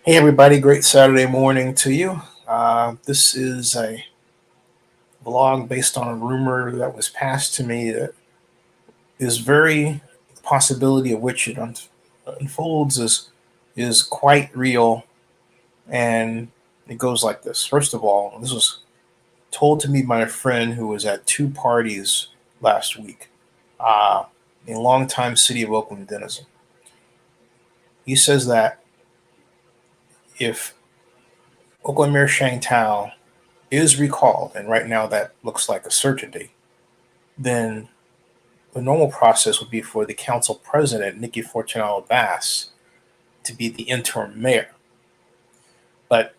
Hey, everybody, great Saturday morning to you. This is a vlog based on a rumor that was passed to me that is very possibility of which it unfolds is quite real, and it goes like this. First of all, this was told to me by a friend who was at two parties last week, uh, a longtime city of Oakland denizen. He says that if Oakland Mayor Sheng Thao is recalled, and right now that looks like a certainty, then the normal process would be for the council president, Nikky Bas, to be the interim mayor. But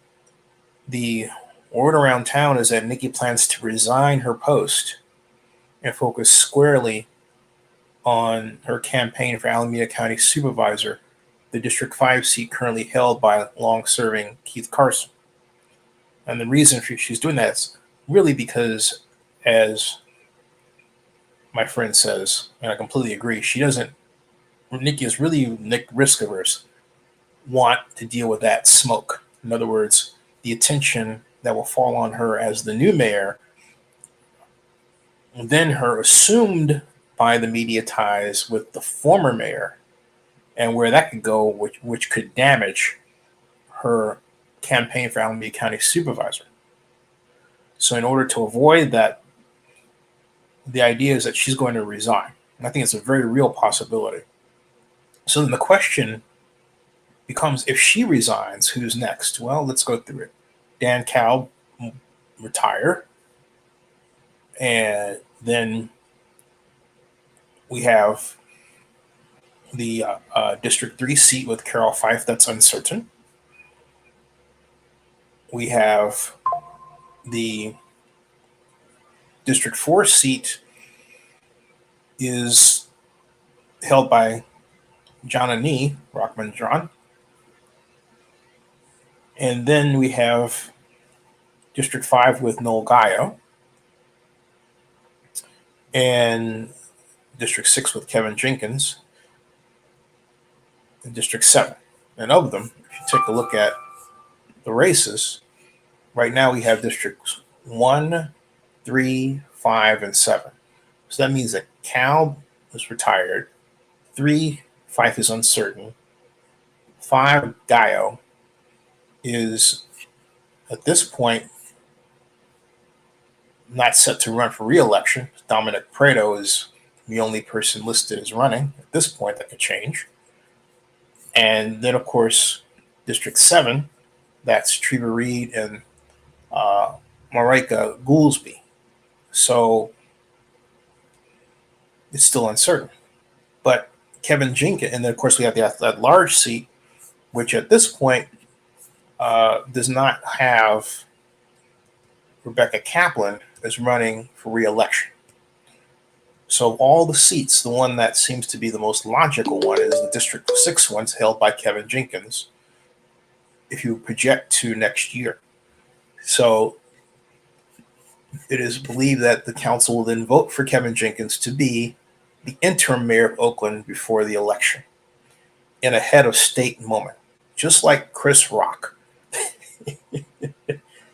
the word around town is that Nikky plans to resign her post and focus squarely on her campaign for Alameda County Supervisor, the District 5 seat currently held by long serving Keith Carson. And the reason she's doing that is really because, as my friend says, and I completely agree, she doesn't, Nikky is really risk averse, want to deal with that smoke. In other words, the attention that will fall on her as the new mayor, then her assumed by the media ties with the former mayor, and where that could go, which could damage her campaign for Alameda County Supervisor. So, in order to avoid that, the idea is that she's going to resign. And I think it's a very real possibility. So, then the question becomes, if she resigns, who's next? Well, let's go through it. Dan Kalb retire, and then we have the District 3 seat with Carol Fife that's uncertain. We have the District 4 seat is held by John and Nee, Rockman John. And then we have District 5 with Noel Gallo, and District 6 with Kevin Jenkins, and District 7. And of them, if you take a look at the races, right now we have Districts 1, 3, 5, and 7. So that means that Cal is retired, 3, Fife is uncertain, 5, Gallo is, at this point, not set to run for re-election. Dominic Prado is the only person listed as running. At this point, that could change. And then, of course, District 7, that's Treva, Reid, and Marika Goolsby. So it's still uncertain. But Kevin Jenkins, and then, of course, we have that large seat, which at this point does not have Rebecca Kaplan is running for re-election. So all the seats, the one that seems to be the most logical one is the District 6 ones held by Kevin Jenkins, if you project to next year. So it is believed that the council will then vote for Kevin Jenkins to be the interim mayor of Oakland before the election, in a head of state moment, just like Chris Rock.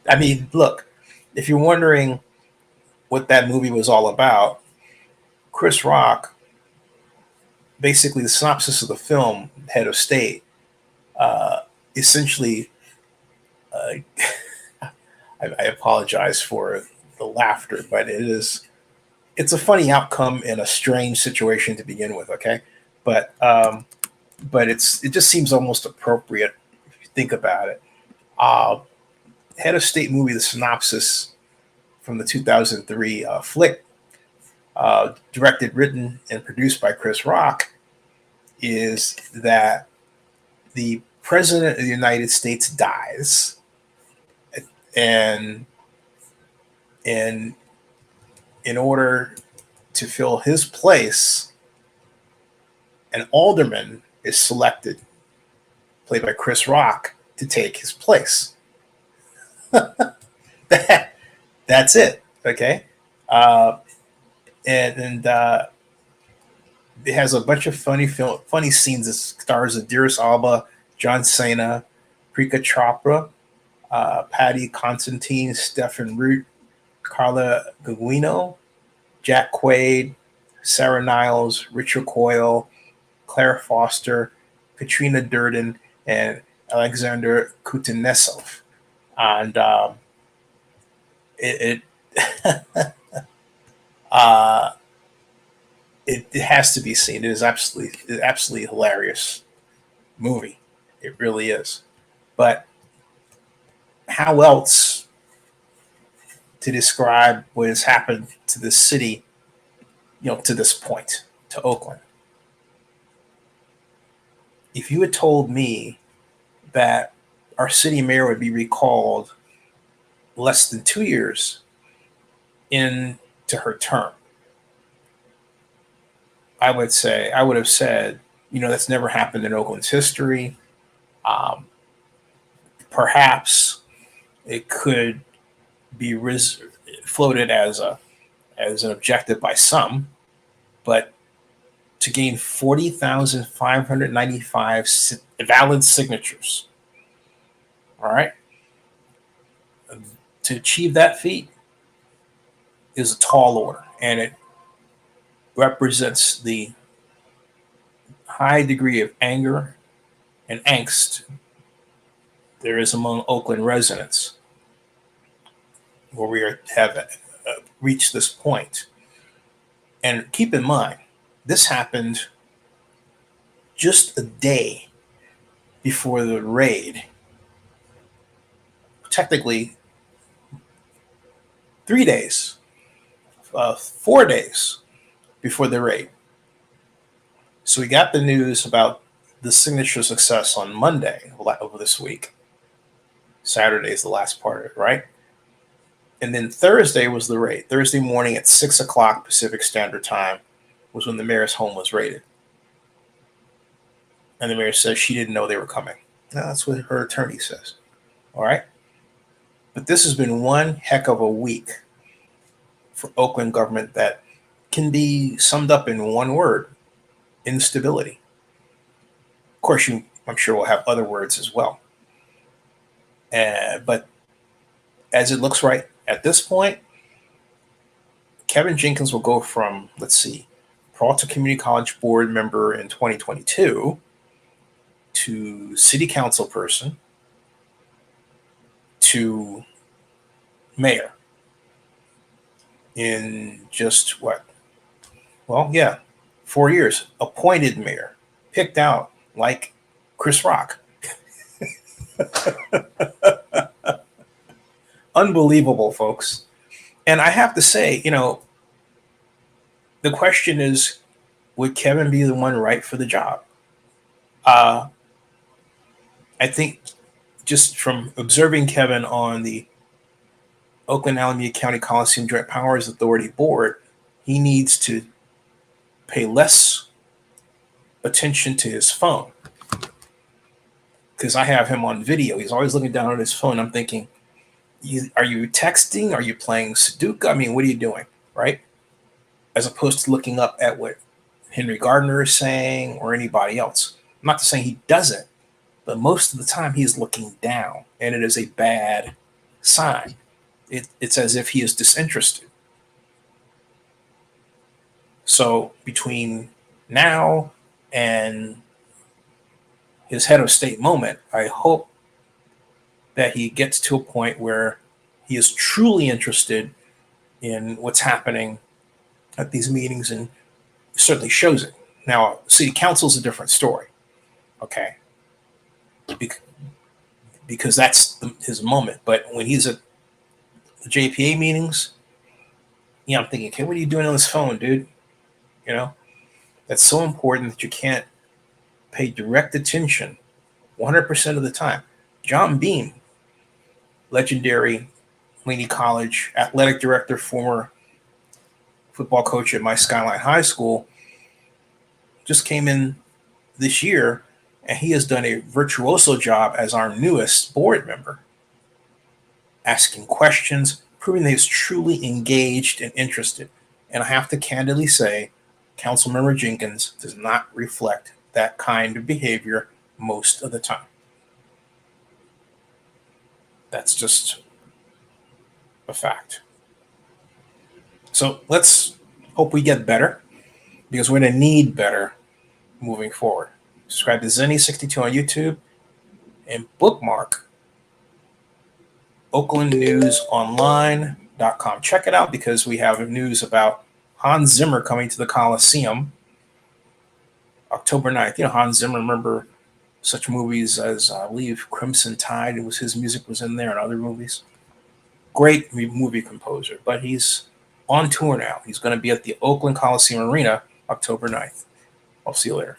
I mean, look, if you're wondering what that movie was all about, Chris Rock, basically the synopsis of the film, Head of State, essentially, I apologize for the laughter, but it's a funny outcome in a strange situation to begin with. Okay, but it just seems almost appropriate if you think about it. Head of State movie, the synopsis from the 2003 flick, directed, written, and produced by Chris Rock, is that the President of the United States dies, and in order to fill his place, an alderman is selected, played by Chris Rock, to take his place. That's it. Okay. And it has a bunch of funny scenes. It stars Idris Elba, John Cena, Prika Chopra, Patty Constantine, Stephen Root, Carla Guguino, Jack Quaid, Sarah Niles, Richard Coyle, Claire Foster, Katrina Durden, and Alexander Kutunesov. And it uh, it has to be seen. It is absolutely hilarious movie. It really is. But how else to describe what has happened to this city, to this point, to Oakland? If you had told me that our city mayor would be recalled less than 2 years into her term, I would have said, that's never happened in Oakland's history. Um, Perhaps it could be floated as an objective by some, but to gain 40,595 valid signatures, all right, to achieve that feat is a tall order, and it represents the high degree of anger and angst there is among Oakland residents where we have reached this point. And keep in mind, this happened just a day before the raid. Technically, 3 days, 4 days before the raid. So we got the news about the signature success on Monday of this week. Saturday is the last part of it, right? And then Thursday was the raid. Thursday morning at 6 o'clock Pacific Standard Time was when the mayor's home was raided. And the mayor says she didn't know they were coming. Now, that's what her attorney says. All right? But this has been one heck of a week for Oakland government that can be summed up in one word: instability. Of course, I'm sure we'll have other words as well. But as it looks right at this point, Kevin Jenkins will go from, Peralta Community College board member in 2022 to city council person to mayor in just what? Well, yeah, 4 years. Appointed mayor, picked out like Chris Rock. Unbelievable, folks. And I have to say, the question is, would Kevin be the one right for the job? I think just from observing Kevin on the Oakland Alameda County Coliseum Joint Powers Authority board, he needs to pay less attention to his phone. Because I have him on video. He's always looking down at his phone. I'm thinking, are you texting? Are you playing Sudoku? I mean, what are you doing, right? As opposed to looking up at what Henry Gardner is saying or anybody else. I'm not saying he doesn't, but most of the time he's looking down, and it is a bad sign. It's as if he is disinterested. So between now and his head of state moment, I hope that he gets to a point where he is truly interested in what's happening at these meetings and certainly shows it. Now, city council is a different story, okay? Because that's his moment. But when he's at the JPA meetings, I'm thinking, okay, what are you doing on this phone, dude? That's so important that you can't pay direct attention 100% of the time. John Beam, legendary Laney College athletic director, former football coach at my Skyline High School, just came in this year, and he has done a virtuoso job as our newest board member, asking questions, proving that he's truly engaged and interested. And I have to candidly say, Councilmember Jenkins does not reflect that kind of behavior most of the time. That's just a fact. So let's hope we get better, because we're going to need better moving forward. Subscribe to Zenny62 on YouTube and bookmark OaklandNewsOnline.com. Check it out, because we have news about Hans Zimmer coming to the Coliseum October 9th. You know, Hans Zimmer, remember such movies as, I believe, Crimson Tide. It was his music was in there, and other movies. Great movie composer, but he's on tour now. He's going to be at the Oakland Coliseum Arena October 9th. I'll see you later.